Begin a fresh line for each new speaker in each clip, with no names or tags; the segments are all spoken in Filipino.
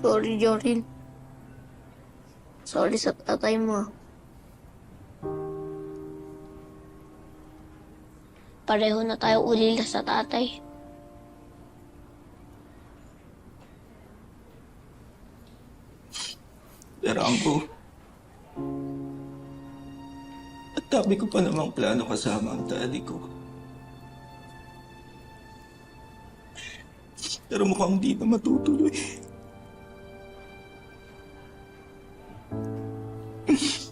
Sorry, Joril. Sorry sa tatay mo. Pareho na tayo ulila sa tatay.
Rambo. At dami ko pa namang plano kasama ang daddy ko. Pero mukhang di na matutuloy.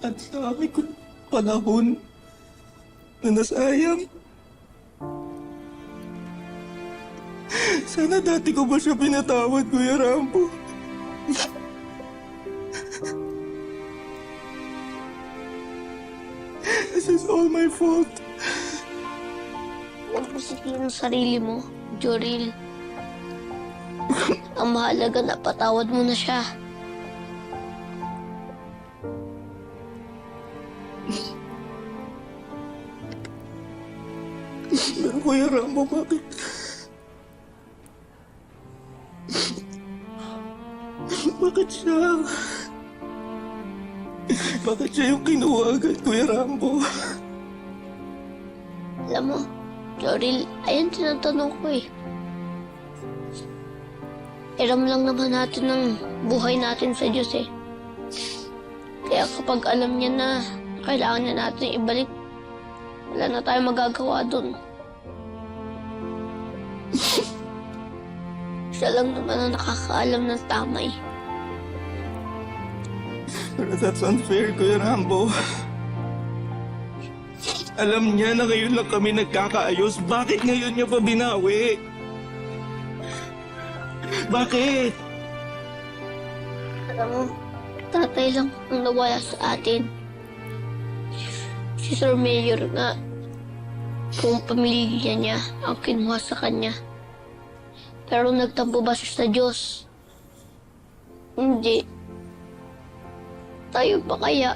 At dami ko panahon na nasayang. Sana dati ko ba siya pinatawad, Kuya Rambo? This is all my fault.
Huwag mo sikirin ang sarili mo, Joril. Ang mahalaga na patawad mo na siya.
Pero Kuya Rambo, bakit? Bakit siya? Bakit siya yung kinuha agad, Kuya Rambo?
Alam mo, Joril, ayun tinatanong ko eh. Iram lang naman natin ng buhay natin sa Diyos eh. Kaya kapag alam niya na kailangan niya natin ibalik, wala na tayong magagawa dun. Siya lang naman ang nakakaalam ng tama eh.
Pero that's unfair, Kuya Rambo. Alam niya na ngayon lang kami nagkakaayos. Bakit ngayon niya pa binawi? Bakit?
Alam mo, tatay lang ang nawala sa atin. Si Sir Mayor nga, kung pamilya niya ang kinuha sa kanya. Pero nagtampo ba siya sa Diyos? Hindi. Tayo pa kaya